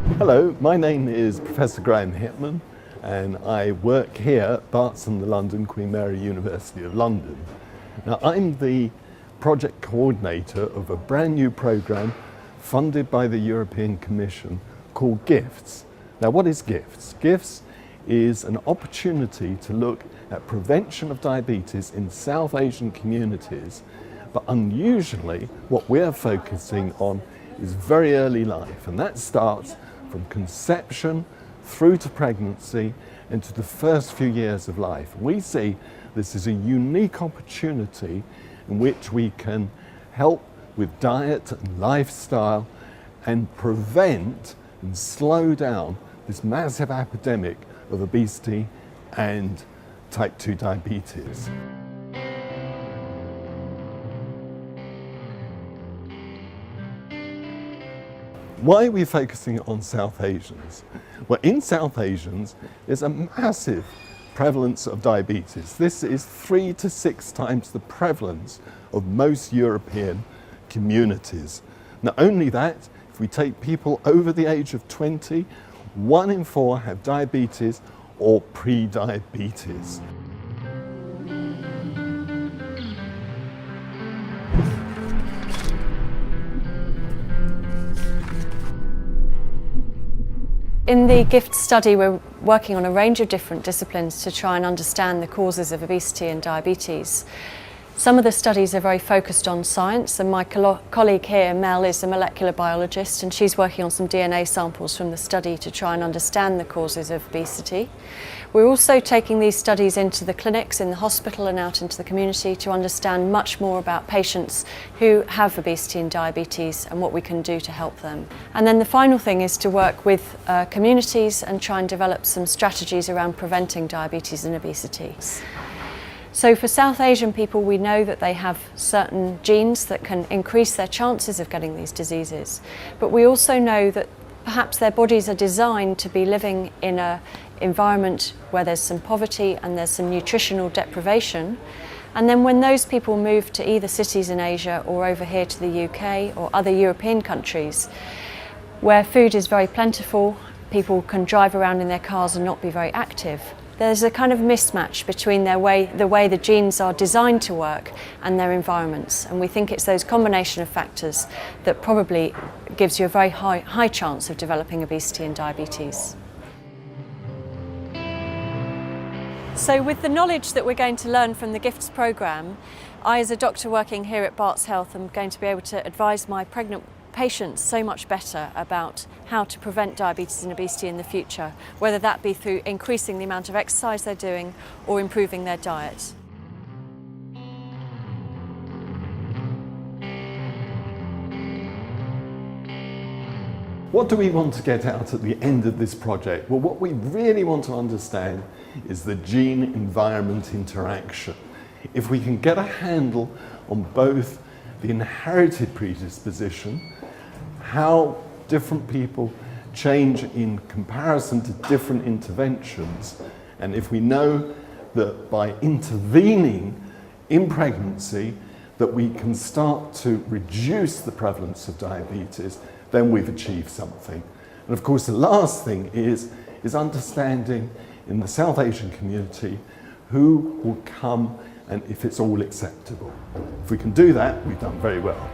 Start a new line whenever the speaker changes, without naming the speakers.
Hello, my name is Professor Graham Hitman and I work here at Barts and the London Queen Mary University of London. Now I'm the project coordinator of a brand new programme funded by the European Commission called GIFTS. Now what is GIFTS? GIFTS is an opportunity to look at prevention of diabetes in South Asian communities, but unusually what we're focusing on is very early life, and that starts from conception through to pregnancy and to the first few years of life. We see this is a unique opportunity in which we can help with diet and lifestyle and prevent and slow down this massive epidemic of obesity and type 2 diabetes. Why are we focusing on South Asians? Well, in South Asians, there's a massive prevalence of diabetes. This is 3 to 6 times the prevalence of most European communities. Not only that, if we take people over the age of 20, 1 in 4 have diabetes or pre-diabetes.
In the GIFT study, we're working on a range of different disciplines to try and understand the causes of obesity and diabetes. Some of the studies are very focused on science, and my colleague here, Mel, is a molecular biologist, and she's working on some DNA samples from the study to try and understand the causes of obesity. We're also taking these studies into the clinics, in the hospital and out into the community to understand much more about patients who have obesity and diabetes and what we can do to help them. And then the final thing is to work with communities and try and develop some strategies around preventing diabetes and obesity. So for South Asian people, we know that they have certain genes that can increase their chances of getting these diseases. But we also know that perhaps their bodies are designed to be living in an environment where there's some poverty and there's some nutritional deprivation. And then when those people move to either cities in Asia or over here to the UK or other European countries, where food is very plentiful, people can drive around in their cars and not be very active. There's a kind of mismatch between the way the genes are designed to work and their environments, and we think it's those combination of factors that probably gives you a very high chance of developing obesity and diabetes. So with the knowledge that we're going to learn from the GIFTS programme, I as a doctor working here at Barts Health am going to be able to advise my pregnant patients so much better about how to prevent diabetes and obesity in the future, whether that be through increasing the amount of exercise they're doing or improving their diet.
What do we want to get out at the end of this project? Well, what we really want to understand is the gene-environment interaction. If we can get a handle on both the inherited predisposition, how different people change in comparison to different interventions, and if we know that by intervening in pregnancy that we can start to reduce the prevalence of diabetes, then we've achieved something. And of course the last thing is understanding in the South Asian community who will come and if it's all acceptable. If we can do that, we've done very well.